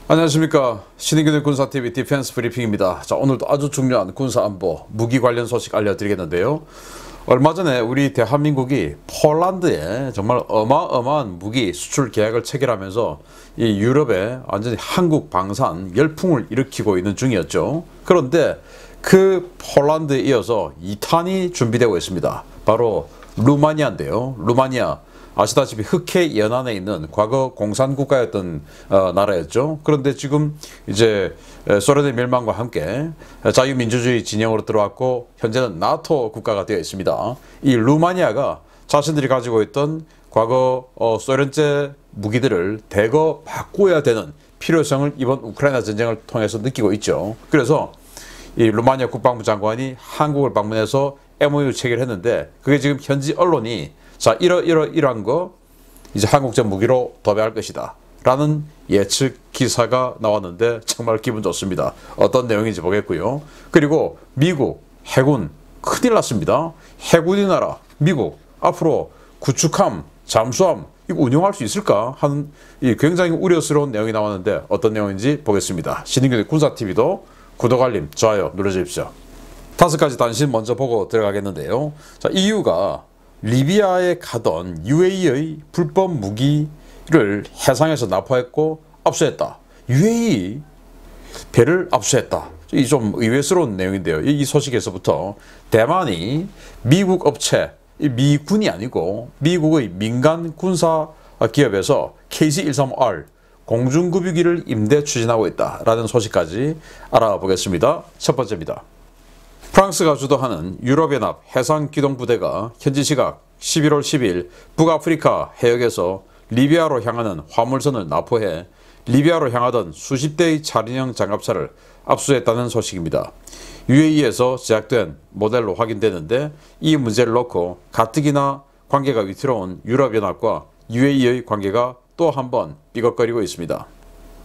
안녕하십니까. 신인균의 군사TV 디펜스 브리핑입니다. 자, 오늘도 아주 중요한 군사안보 무기 관련 소식 알려드리겠는데요. 얼마 전에 우리 대한민국이 폴란드에 정말 어마어마한 무기 수출 계약을 체결하면서 이 유럽에 완전히 한국 방산 열풍을 일으키고 있는 중이었죠. 그런데 그 폴란드에 이어서 2탄이 준비되고 있습니다. 바로 루마니아인데요. 루마니아 아시다시피 흑해 연안에 있는 과거 공산국가였던 나라였죠. 그런데 지금 이제 소련의 멸망과 함께 자유민주주의 진영으로 들어왔고 현재는 나토 국가가 되어 있습니다. 이 루마니아가 자신들이 가지고 있던 과거 소련제 무기들을 대거 바꾸어야 되는 필요성을 이번 우크라이나 전쟁을 통해서 느끼고 있죠. 그래서 이 루마니아 국방부 장관이 한국을 방문해서 MOU 체결했는데 그게 지금 현지 언론이 자, 이러한 거 이제 한국제 무기로 도배할 것이다 라는 예측 기사가 나왔는데 정말 기분 좋습니다. 어떤 내용인지 보겠고요. 그리고 미국 해군 큰일 났습니다. 해군이 나라 미국 앞으로 구축함, 잠수함 이거 운용할 수 있을까 하는 이 굉장히 우려스러운 내용이 나왔는데 어떤 내용인지 보겠습니다. 신인균의 군사TV도 구독, 알림, 좋아요 눌러주십시오. 5가지 단신 먼저 보고 들어가겠는데요. 자, EU가 리비아에 가던 UAE의 불법 무기를 해상에서 납포했고 압수했다. UAE 배를 압수했다. 이 좀 의외스러운 내용인데요. 이 소식에서부터 대만이 미국 업체, 미군이 아니고 미국의 민간 군사 기업에서 KC-135R 공중급유기를 임대 추진하고 있다라는 소식까지 알아보겠습니다. 첫 번째입니다. 프랑스가 주도하는 유럽연합 해상기동부대가 현지 시각 11월 10일 북아프리카 해역에서 리비아로 향하는 화물선을 납포해 리비아로 향하던 수십 대의 차량형 장갑차를 압수했다는 소식입니다. UAE에서 제작된 모델로 확인되는데 이 문제를 놓고 가뜩이나 관계가 위태로운 유럽연합과 UAE의 관계가 또 한 번 삐걱거리고 있습니다.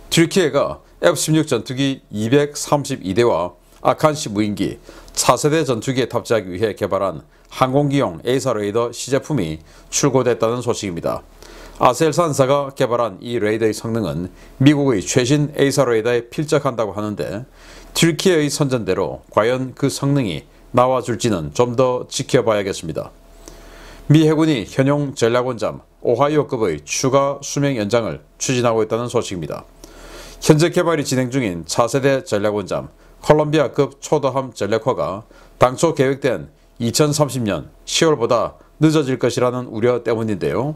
튀르키예가 F-16 전투기 232대와 아칸시 무인기, 차세대 전투기에 탑재하기 위해 개발한 항공기용 에이사 레이더 시제품이 출고됐다는 소식입니다. 아셀산사가 개발한 이 레이더의 성능은 미국의 최신 에이사 레이더에 필적한다고 하는데 튀르키예의 선전대로 과연 그 성능이 나와줄지는 좀 더 지켜봐야겠습니다. 미 해군이 현용 전략원잠 오하이오급의 추가 수명 연장을 추진하고 있다는 소식입니다. 현재 개발이 진행 중인 차세대 전략원잠 콜롬비아급 초도함 전략화가 당초 계획된 2030년 10월보다 늦어질 것이라는 우려 때문인데요.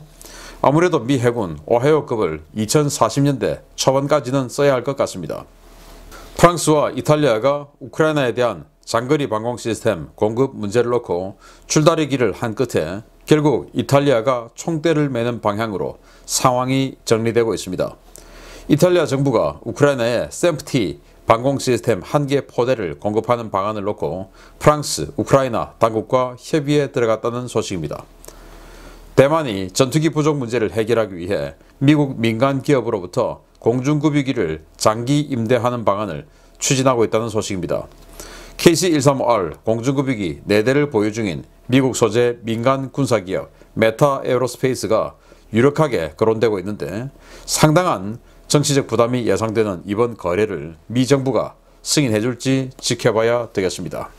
아무래도 미 해군 오하이오급을 2040년대 초반까지는 써야 할 것 같습니다. 프랑스와 이탈리아가 우크라이나에 대한 장거리 방공 시스템 공급 문제를 놓고 줄다리기를 한 끝에 결국 이탈리아가 총대를 매는 방향으로 상황이 정리되고 있습니다. 이탈리아 정부가 우크라이나에 샘프티 방공 시스템 1개 포대를 공급하는 방안을 놓고 프랑스, 우크라이나 당국과 협의에 들어갔다는 소식입니다. 대만이 전투기 부족 문제를 해결하기 위해 미국 민간 기업으로부터 공중급유기를 장기 임대하는 방안을 추진하고 있다는 소식입니다. KC-135R 공중급유기 4대를 보유 중인 미국 소재 민간 군사기업 메타 에어로스페이스가 유력하게 거론되고 있는데 상당한 정치적 부담이 예상되는 이번 거래를 미 정부가 승인해줄지 지켜봐야 되겠습니다.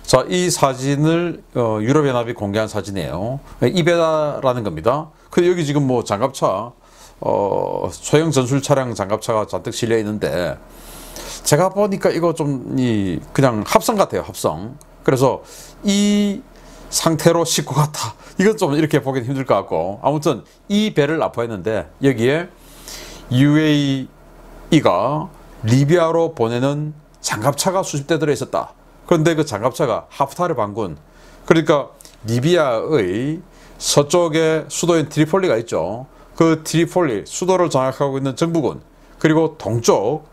자, 이 사진을 유럽연합이 공개한 사진이에요. 이베다라는 겁니다. 근데 여기 지금 뭐 장갑차, 소형 전술 차량 장갑차가 잔뜩 실려 있는데 제가 보니까 이거 좀 그냥 합성 같아요. 합성. 그래서 이 상태로 싣고 갔다. 이건 좀 이렇게 보기는 힘들 것 같고 아무튼 이 배를 납포했는데 여기에 UAE가 리비아로 보내는 장갑차가 수십 대 들어있었다. 그런데 그 장갑차가 하프타르 반군, 그러니까 리비아의 서쪽에 수도인 트리폴리가 있죠. 그 트리폴리 수도를 장악하고 있는 정부군, 그리고 동쪽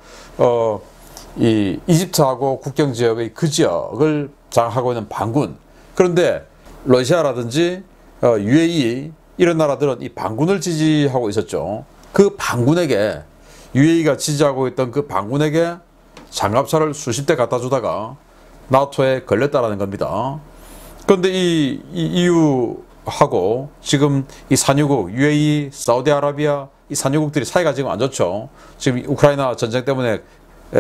이 이집트하고 국경 지역의 그 지역을 장악하고 있는 반군. 그런데 러시아라든지 UAE 이런 나라들은 이 반군을 지지하고 있었죠. 그 반군에게 UAE가 지지하고 있던 그 반군에게 장갑차를 수십 대 갖다 주다가 나토에 걸렸다라는 겁니다. 그런데 이 EU하고 지금 이 산유국 UAE, 사우디아라비아 이 산유국들이 사이가 지금 안 좋죠. 지금 우크라이나 전쟁 때문에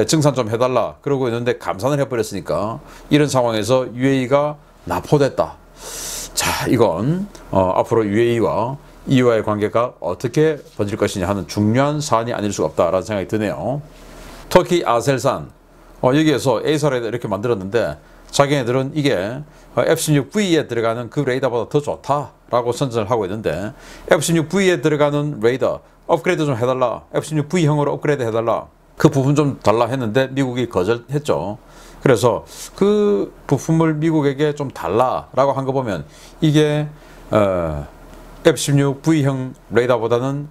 증산 좀 해달라 그러고 있는데 감산을 해버렸으니까 이런 상황에서 UAE가 납포됐다. 자, 이건 앞으로 UAE와 EU와의 관계가 어떻게 번질 것이냐 하는 중요한 사안이 아닐 수가 없다라는 생각이 드네요. 터키 아셀산 여기에서 A사를 이렇게 만들었는데 자기네들은 이게 F-16V에 들어가는 그 레이더보다 더 좋다라고 선전을 하고 있는데 F-16V에 들어가는 레이더 업그레이드 좀 해달라. F-16V형으로 업그레이드 해달라. 그 부분 좀 달라 했는데 미국이 거절했죠. 그래서 그 부품을 미국에게 좀 달라라고 한 거 보면 이게 F-16V형 레이더보다는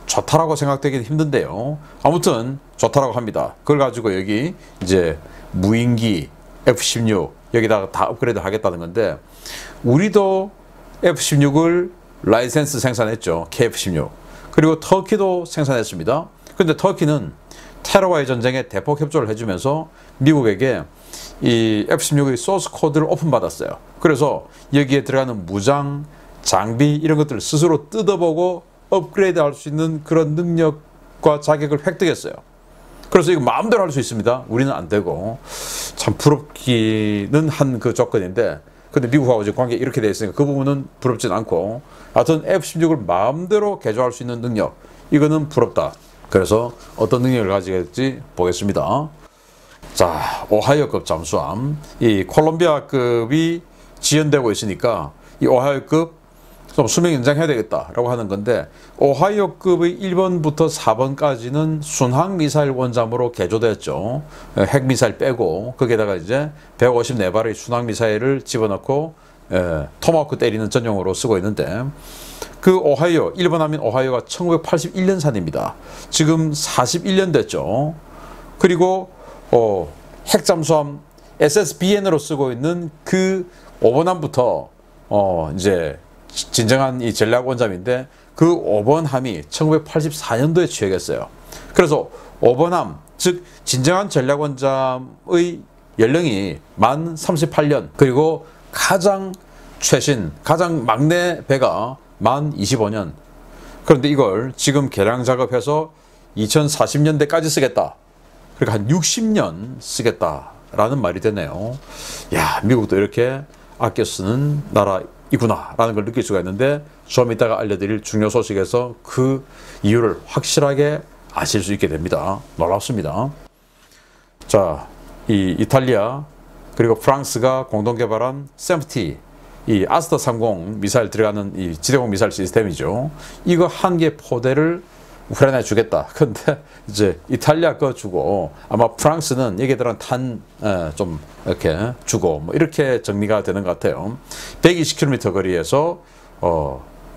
좋다라고 생각되기는 힘든데요. 아무튼 좋다라고 합니다. 그걸 가지고 여기 이제 무인기 F-16 여기다가 다 업그레이드 하겠다는 건데 우리도 F-16을 라이센스 생산했죠. KF-16. 그리고 터키도 생산했습니다. 근데 터키는 테러와의 전쟁에 대폭 협조를 해주면서 미국에게 이 F-16의 소스 코드를 오픈받았어요. 그래서 여기에 들어가는 무장, 장비 이런 것들을 스스로 뜯어보고 업그레이드 할 수 있는 그런 능력과 자격을 획득했어요. 그래서 이거 마음대로 할 수 있습니다. 우리는 안 되고. 참 부럽기는 한 그 조건인데 근데 미국하고 지금 관계 이렇게 돼 있으니까 그 부분은 부럽진 않고 하여튼 F-16을 마음대로 개조할 수 있는 능력 이거는 부럽다. 그래서 어떤 능력을 가지겠지 보겠습니다. 자, 오하이오급 잠수함 이 콜롬비아급이 지연되고 있으니까 이 오하이오급 좀 수명 연장해야 되겠다라고 하는 건데 오하이오급의 1번부터 4번까지는 순항미사일 원잠으로 개조됐죠. 핵미사일 빼고 거기에다가 이제 154발의 순항미사일을 집어넣고 토마호크 때리는 전용으로 쓰고 있는데 그 오하이오 1번 하면 오하이오가 1981년산입니다. 지금 41년 됐죠. 그리고 핵잠수함 SSBN으로 쓰고 있는 그 5번함부터 이제 진정한 이 전략 원잠인데 그 5번 함이 1984년도에 취역했어요. 그래서 5번함 즉 진정한 전략 원잠의 연령이 만 38년 그리고 가장 최신 가장 막내 배가 만 25년. 그런데 이걸 지금 개량 작업해서 2040년대까지 쓰겠다. 그러니까 한 60년 쓰겠다라는 말이 되네요. 야, 미국도 이렇게 아껴 쓰는 나라이구나 라는 걸 느낄 수가 있는데 좀 이따가 알려드릴 중요 소식에서 그 이유를 확실하게 아실 수 있게 됩니다. 놀랍습니다. 자, 이 이탈리아 그리고 프랑스가 공동 개발한 샘프티 이 아스터 30 미사일 들어가는 이 지대공 미사일 시스템이죠. 이거 한 개 포대를 우크라이나에 주겠다. 근데 이제 이탈리아 거 주고 아마 프랑스는 여기에 들어간 탄 좀 이렇게 주고 뭐 이렇게 정리가 되는 것 같아요. 120km 거리에서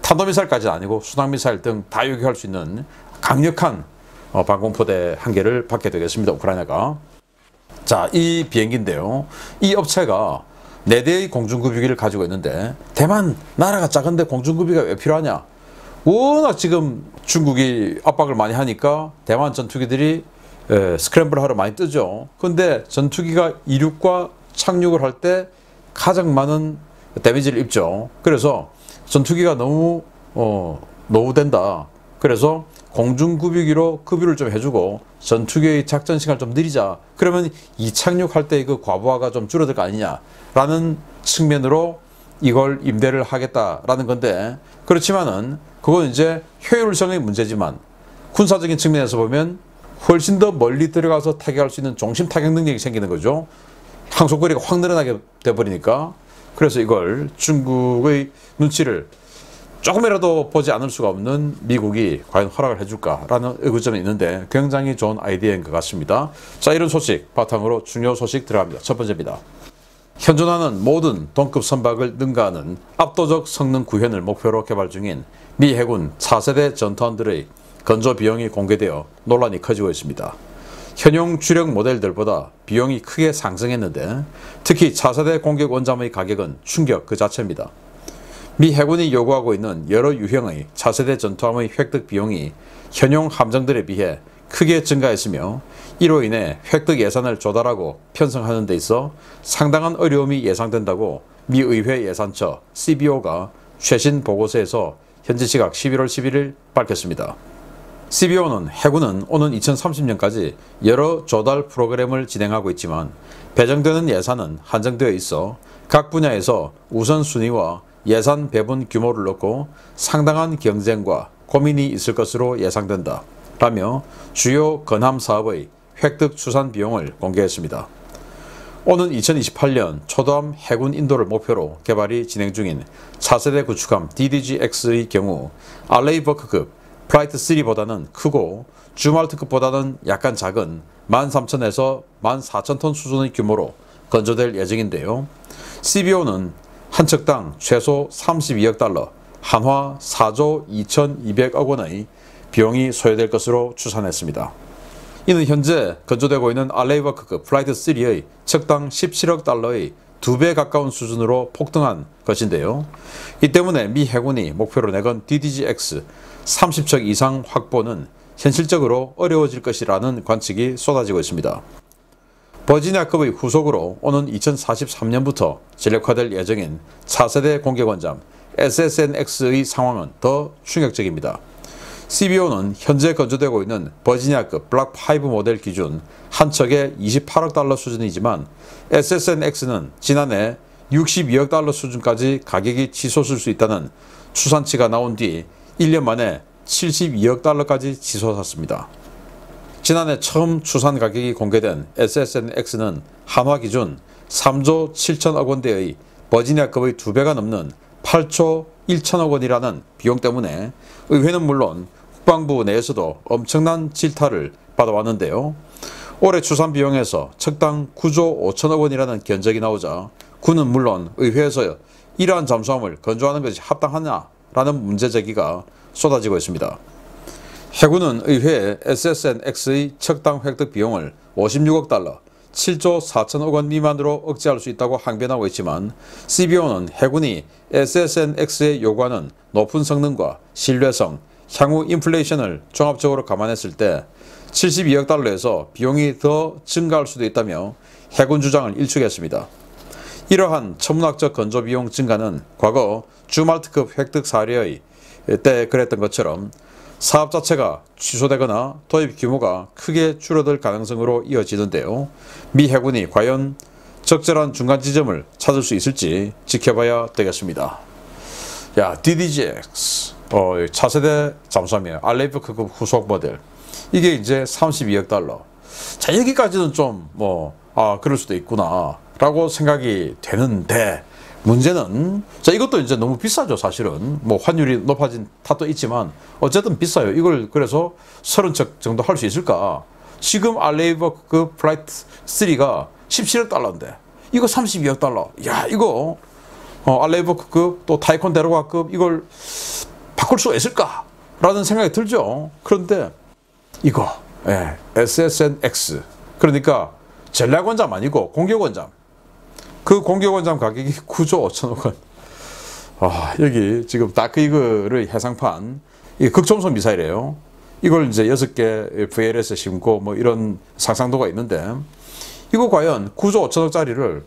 탄도미사일까지는 아니고 순항미사일 등 다 요격할 수 있는 강력한 방공포대 한 개를 받게 되겠습니다. 우크라이나가. 자, 이 비행기인데요. 이 업체가 4대의 공중급유기를 가지고 있는데 대만 나라가 작은데 공중급유기가 왜 필요하냐? 워낙 지금 중국이 압박을 많이 하니까 대만 전투기들이 스크램블 하러 많이 뜨죠. 근데 전투기가 이륙과 착륙을 할 때 가장 많은 데미지를 입죠. 그래서 전투기가 너무 노후된다. 그래서 공중급유기로 급유를 좀 해주고 전투기의 작전 시간을 좀 느리자. 그러면 이착륙할 때 그 과부하가 좀 줄어들 거 아니냐라는 측면으로 이걸 임대를 하겠다라는 건데 그렇지만은 그건 이제 효율성의 문제지만 군사적인 측면에서 보면 훨씬 더 멀리 들어가서 타격할 수 있는 중심 타격 능력이 생기는 거죠. 항속거리가 확 늘어나게 돼버리니까. 그래서 이걸 중국의 눈치를 조금이라도 보지 않을 수가 없는 미국이 과연 허락을 해줄까라는 의구점이 있는데 굉장히 좋은 아이디어인 것 같습니다. 자, 이런 소식 바탕으로 중요 소식 들어갑니다. 첫 번째입니다. 현존하는 모든 동급 선박을 능가하는 압도적 성능 구현을 목표로 개발 중인 미 해군 4세대 전투함들의 건조 비용이 공개되어 논란이 커지고 있습니다. 현용 주력 모델들보다 비용이 크게 상승했는데 특히 4세대 공격 원잠의 가격은 충격 그 자체입니다. 미 해군이 요구하고 있는 여러 유형의 차세대 전투함의 획득 비용이 현용 함정들에 비해 크게 증가했으며 이로 인해 획득 예산을 조달하고 편성하는 데 있어 상당한 어려움이 예상된다고 미 의회 예산처 CBO가 최신 보고서에서 현지 시각 11월 11일 밝혔습니다. CBO는 해군은 오는 2030년까지 여러 조달 프로그램을 진행하고 있지만 배정되는 예산은 한정되어 있어 각 분야에서 우선순위와 예산 배분 규모를 놓고 상당한 경쟁과 고민이 있을 것으로 예상된다 라며 주요 건함 사업의 획득 추산 비용을 공개했습니다. 오는 2028년 초도함 해군 인도를 목표로 개발이 진행 중인 차세대 구축함 DDG-X의 경우 알레이버크급 플라이트 3보다는 크고 주말트급보다는 약간 작은 13,000에서 14,000톤 수준의 규모로 건조될 예정인데요. CBO는 한 척당 최소 32억 달러, 한화 4조 2,200억 원의 비용이 소요될 것으로 추산했습니다. 이는 현재 건조되고 있는 알레이버크급 플라이트 3의 척당 17억 달러의 2배 가까운 수준으로 폭등한 것인데요. 이 때문에 미 해군이 목표로 내건 DDG-X 30척 이상 확보는 현실적으로 어려워질 것이라는 관측이 쏟아지고 있습니다. 버지니아급의 후속으로 오는 2043년부터 전력화될 예정인 차세대 공격원잠 SSN-X의 상황은 더 충격적입니다. CBO는 현재 건조되고 있는 버지니아급 블락 5 모델 기준 한 척에 28억 달러 수준이지만 SSN-X는 지난해 62억 달러 수준까지 가격이 치솟을 수 있다는 추산치가 나온 뒤 1년 만에 72억 달러까지 치솟았습니다. 지난해 처음 추산 가격이 공개된 SSN-X는 한화 기준 3조 7천억 원대의 버지니아급의 2배가 넘는 8조 1천억 원이라는 비용 때문에 의회는 물론 국방부 내에서도 엄청난 질타를 받아왔는데요. 올해 추산 비용에서 척당 9조 5천억 원이라는 견적이 나오자 군은 물론 의회에서 이러한 잠수함을 건조하는 것이 합당하냐라는 문제 제기가 쏟아지고 있습니다. 해군은 의회에 SSN-X의 척당 획득 비용을 56억 달러, 7조 4천억 원 미만으로 억제할 수 있다고 항변하고 있지만 CBO는 해군이 SSN-X에 요구하는 높은 성능과 신뢰성, 향후 인플레이션을 종합적으로 감안했을 때 72억 달러에서 비용이 더 증가할 수도 있다며 해군 주장을 일축했습니다. 이러한 천문학적 건조 비용 증가는 과거 주말트급 획득 사례의 때 그랬던 것처럼 사업 자체가 취소되거나 도입 규모가 크게 줄어들 가능성으로 이어지는데요. 미 해군이 과연 적절한 중간 지점을 찾을 수 있을지 지켜봐야 되겠습니다. DDG-X 차세대 잠수함이에요. 알레이버크급 후속 모델. 이게 이제 32억 달러. 자, 여기까지는 좀 그럴 수도 있구나 라고 생각이 되는데 문제는 이것도 이제 너무 비싸죠. 사실은 환율이 높아진 탓도 있지만 어쨌든 비싸요. 이걸 그래서 30척 정도 할 수 있을까? 지금 알레이버급 플라이트 3가 17억 달러인데 이거 32억 달러. 야, 이거 알레이버급 또 타이콘 데로가급 이걸 바꿀 수가 있을까? 라는 생각이 들죠. 그런데 이거 SSN-X 그러니까 전략원잠 아니고 공격원잠. 그 공격원잠 가격이 9조 5천억 원. 여기 지금 다크이글의 해상판, 이게 극초음속 미사일이에요. 이걸 이제 6개 VLS에 심고 이런 상상도가 있는데, 이거 과연 9조 5천억짜리를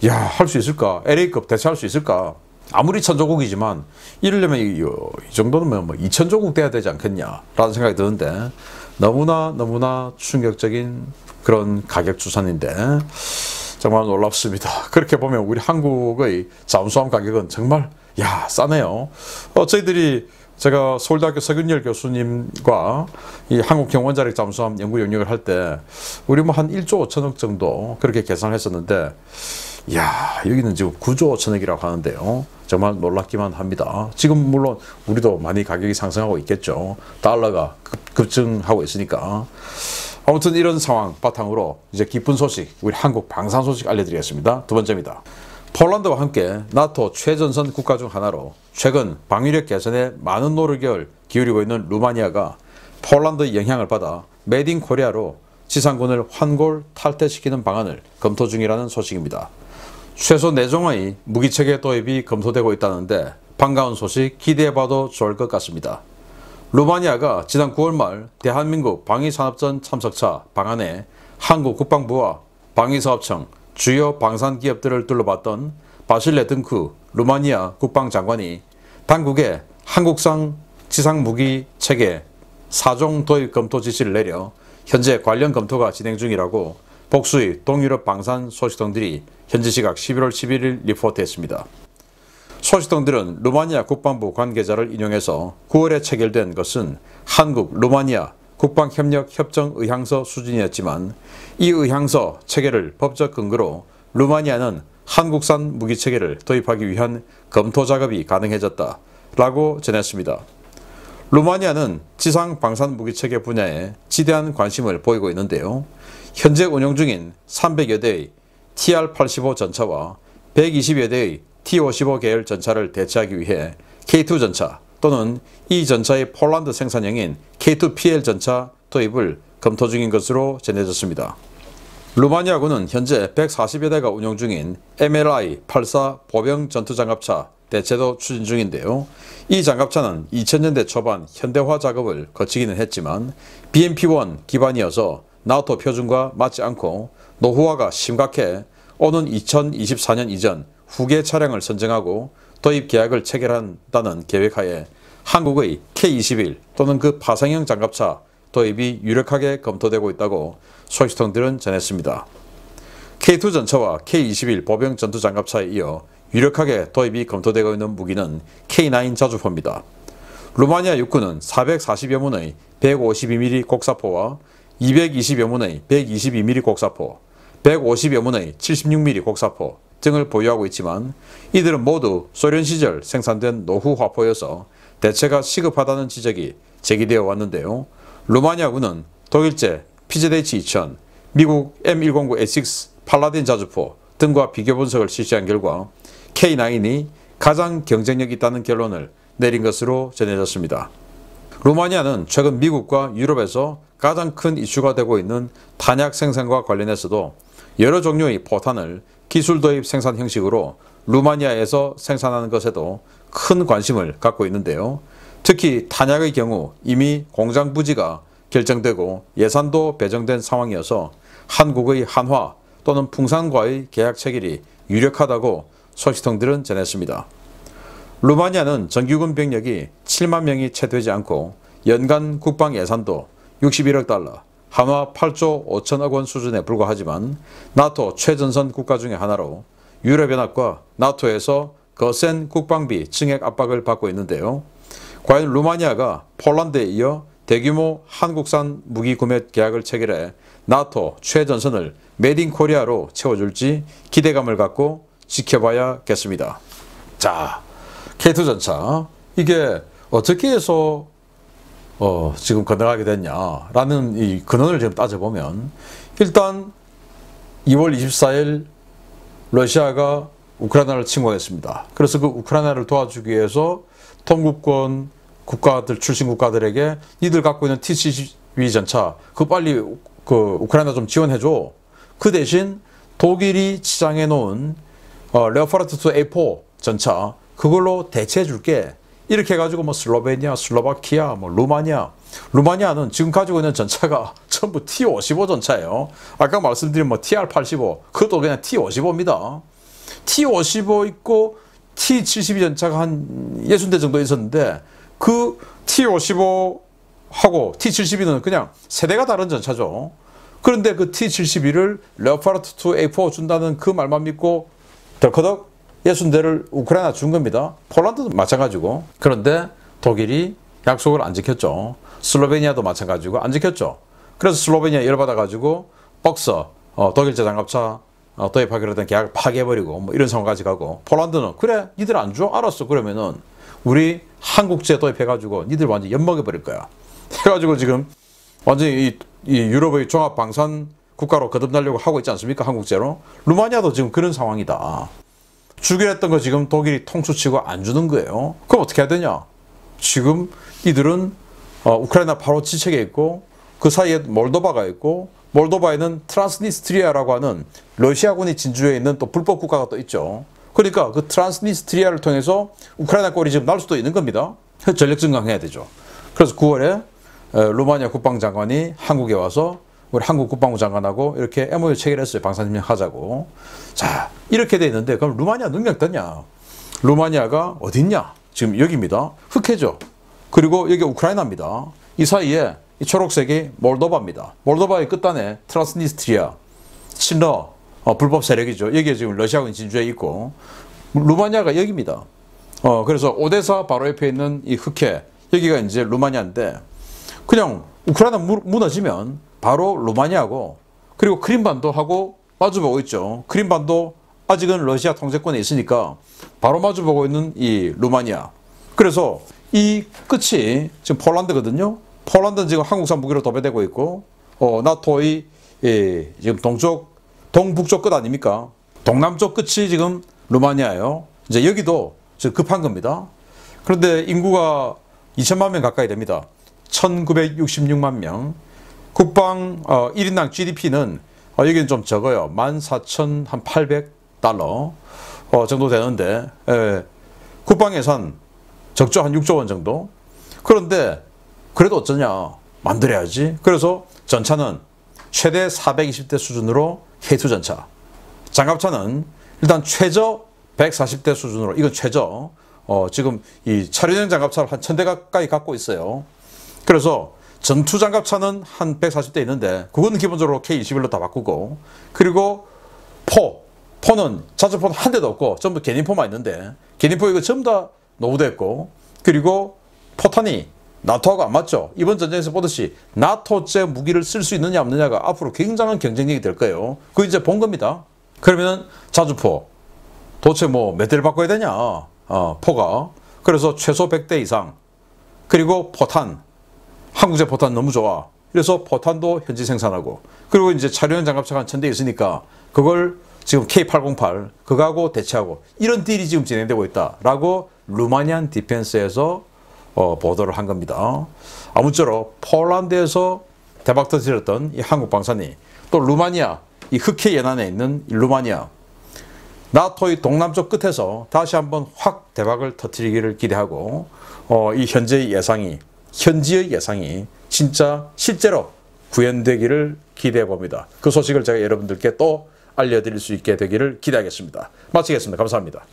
할 수 있을까? LA급 대체할 수 있을까? 아무리 천조국이지만 이러려면 이 정도는 2천조국 돼야 되지 않겠냐라는 생각이 드는데 너무나 충격적인 그런 가격 추산인데 정말 놀랍습니다. 그렇게 보면 우리 한국의 잠수함 가격은 정말 싸네요. 제가 서울대학교 서균열 교수님과 이 한국형 원자력 잠수함 연구 영역을 할 때 우리 한 1조 5천억 정도 그렇게 계산했었는데 여기는 지금 9조 5천억이라고 하는데요. 정말 놀랍기만 합니다. 지금 물론 우리도 많이 가격이 상승하고 있겠죠. 달러가 급증하고 있으니까. 아무튼 이런 상황 바탕으로 이제 기쁜 소식, 우리 한국 방산 소식 알려드리겠습니다. 두 번째입니다. 폴란드와 함께 나토 최전선 국가 중 하나로 최근 방위력 개선에 많은 노력을 기울이고 있는 루마니아가 폴란드의 영향을 받아 메이드 인 코리아로 지상군을 환골 탈퇴시키는 방안을 검토 중이라는 소식입니다. 최소 4종의 무기체계 도입이 검토되고 있다는데 반가운 소식 기대해봐도 좋을 것 같습니다. 루마니아가 지난 9월 말 대한민국 방위산업전 참석차 방안에 한국 국방부와 방위사업청, 주요 방산기업들을 둘러봤던 바실레 든크 루마니아 국방장관이 당국에 한국산 지상무기 체계 4종 도입 검토 지시를 내려 현재 관련 검토가 진행 중이라고 복수의 동유럽 방산 소식통들이 현지 시각 11월 11일 리포트했습니다. 소식통들은 루마니아 국방부 관계자를 인용해서 9월에 체결된 것은 한국, 루마니아 국방협력협정의향서 수준이었지만 이 의향서 체결을 법적 근거로 루마니아는 한국산 무기체계를 도입하기 위한 검토 작업이 가능해졌다 라고 전했습니다. 루마니아는 지상 방산 무기체계 분야에 지대한 관심을 보이고 있는데요. 현재 운용 중인 300여 대의 TR-85 전차와 120여 대의 T-55 계열 전차를 대체하기 위해 K2 전차 또는 이 전차의 폴란드 생산형인 K2PL 전차 도입을 검토 중인 것으로 전해졌습니다. 루마니아군은 현재 140여 대가 운용 중인 MLI-84 보병 전투장갑차 대체도 추진 중인데요. 이 장갑차는 2000년대 초반 현대화 작업을 거치기는 했지만 BMP-1 기반이어서 나토 표준과 맞지 않고 노후화가 심각해 오는 2024년 이전 후계 차량을 선정하고 도입 계약을 체결한다는 계획하에 한국의 K-21 또는 그 파생형 장갑차 도입이 유력하게 검토되고 있다고 소식통들은 전했습니다. K2 전차와 K-21 보병 전투 장갑차에 이어 유력하게 도입이 검토되고 있는 무기는 K9 자주포입니다. 루마니아 육군은 440여 문의 152mm 곡사포와 220여 문의 122mm 곡사포, 150여 문의 76mm 곡사포 등을 보유하고 있지만 이들은 모두 소련 시절 생산된 노후 화포여서 대체가 시급하다는 지적이 제기되어 왔는데요. 루마니아군은 독일제 PZH-2000, 미국 M109A6 팔라딘 자주포 등과 비교 분석을 실시한 결과 K9이 가장 경쟁력 있다는 결론을 내린 것으로 전해졌습니다. 루마니아는 최근 미국과 유럽에서 가장 큰 이슈가 되고 있는 탄약 생산과 관련해서도 여러 종류의 포탄을 기술 도입 생산 형식으로 루마니아에서 생산하는 것에도 큰 관심을 갖고 있는데요. 특히 탄약의 경우 이미 공장 부지가 결정되고 예산도 배정된 상황이어서 한국의 한화 또는 풍산과의 계약 체결이 유력하다고 소식통들은 전했습니다. 루마니아는 정규군 병력이 7만 명이 채 되지 않고 연간 국방 예산도 61억 달러, 한화 8조 5천억 원 수준에 불과하지만 나토 최전선 국가 중의 하나로 유럽연합과 나토에서 거센 국방비 증액 압박을 받고 있는데요. 과연 루마니아가 폴란드에 이어 대규모 한국산 무기 구매 계약을 체결해 나토 최전선을 메이드 인 코리아로 채워줄지 기대감을 갖고 지켜봐야겠습니다. 자, K2 전차 이게 어떻게 해서 지금 건너가게 됐냐라는 이 근원을 지금 따져보면 일단 2월 24일 러시아가 우크라이나를 침공했습니다. 그래서 그 우크라이나를 도와주기 위해서 동구권 국가들 출신 국가들에게 니들 갖고 있는 T-72 전차 그 빨리 그 우크라이나 좀 지원해줘. 그 대신 독일이 치장해 놓은 레오파르트 2 A4 전차 그걸로 대체해 줄게. 이렇게 해가지고 뭐 슬로베니아, 슬로바키아, 뭐 루마니아는 지금 가지고 있는 전차가 전부 T-55 전차예요. 아까 말씀드린 뭐 TR-85 그것도 그냥 T-55입니다. T-55 있고 T-72 전차가 한 60대 정도 있었는데 그 T-55하고 T-72는 그냥 세대가 다른 전차죠. 그런데 그 T-72를 레오파르트 2 A4 준다는 그 말만 믿고 덜커덕 60대를 우크라이나 준 겁니다. 폴란드도 마찬가지고. 그런데 독일이 약속을 안 지켰죠. 슬로베니아도 마찬가지고 안 지켰죠. 그래서 슬로베니아 열받아가지고 벅서 독일제 장갑차 도입하기로 된 계약을 파기해버리고 뭐 이런 상황까지 가고 폴란드는 그래 니들 안 줘? 알았어. 그러면은 우리 한국제 도입해가지고 니들 완전 엿먹여버릴 거야. 해가지고 지금 완전히 이 유럽의 종합 방산 국가로 거듭나려고 하고 있지 않습니까? 한국제로. 루마니아도 지금 그런 상황이다. 주기로 했던 거 지금 독일이 통수치고 안 주는 거예요. 그럼 어떻게 해야 되냐? 지금 이들은 우크라이나 바로 지척에 있고 그 사이에 몰도바가 있고 몰도바에는 트란스니스트리아라고 하는 러시아군이 진주해 있는 또 불법 국가가 또 있죠. 그러니까 그 트란스니스트리아를 통해서 우크라이나 꼴이 지금 날 수도 있는 겁니다. 전력 증강해야 되죠. 그래서 9월에 루마니아 국방장관이 한국에 와서 우리 한국 국방부 장관하고 이렇게 MOU 체결했어요. 방산협력 하자고. 자, 이렇게 돼 있는데 그럼 루마니아 능력 있냐? 루마니아가 어딨냐? 지금 여기입니다. 흑해죠. 그리고 여기 우크라이나입니다. 이 사이에 이 초록색이 몰도바입니다. 몰도바의 끝단에 트란스니스트리아, 친러 불법 세력이죠. 여기에 지금 러시아군이 진주해 있고 루마니아가 여기입니다. 그래서 오데사 바로 옆에 있는 이 흑해 여기가 이제 루마니아인데 그냥 우크라이나 무너지면 바로 루마니아고 그리고 크림반도하고 마주보고 있죠. 크림반도 아직은 러시아 통제권에 있으니까 바로 마주보고 있는 이 루마니아. 그래서 이 끝이 지금 폴란드거든요. 폴란드는 지금 한국산 무기로 도배되고 있고 나토의 지금 동북쪽 끝 아닙니까? 동남쪽 끝이 지금 루마니아예요. 이제 여기도 지금 급한 겁니다. 그런데 인구가 2천만 명 가까이 됩니다. 1966만 명. 국방 1인당 GDP는 여기는 좀 적어요. 14,800달러 정도 되는데 국방 예산 적죠. 한 6조 원 정도. 그런데 그래도 어쩌냐. 만들어야지. 그래서 전차는 최대 420대 수준으로 K2 전차. 장갑차는 일단 최저 140대 수준으로 이건 최저. 지금 이 차륜형 장갑차를 한 1000대 가까이 갖고 있어요. 그래서 전투 장갑차는 한 140대 있는데 그거는 기본적으로 K21로 다 바꾸고 그리고 포는 자주포는 한 대도 없고 전부 견인포만 있는데 견인포 이거 전부 다 노후됐고 그리고 포탄이 나토하고 안 맞죠. 이번 전쟁에서 보듯이 나토제 무기를 쓸 수 있느냐 없느냐가 앞으로 굉장한 경쟁력이 될 거예요. 그거 이제 본 겁니다. 그러면 자주포 도대체 뭐 몇 대를 바꿔야 되냐 포가. 그래서 최소 100대 이상. 그리고 포탄 한국제 포탄 너무 좋아. 그래서 포탄도 현지 생산하고 그리고 이제 차륜형 장갑차가 한 1000대 있으니까 그걸 지금 K808 그거하고 대체하고 이런 딜이 지금 진행되고 있다라고 루마니안 디펜스에서 보도를 한 겁니다. 아무쪼록 폴란드에서 대박 터뜨렸던 이 한국 방산이 또 루마니아 이 흑해 연안에 있는 루마니아 나토의 동남쪽 끝에서 다시 한번 확 대박을 터뜨리기를 기대하고 이 현지의 예상이 진짜 실제로 구현되기를 기대해 봅니다. 그 소식을 제가 여러분들께 또 알려드릴 수 있게 되기를 기대하겠습니다. 마치겠습니다. 감사합니다.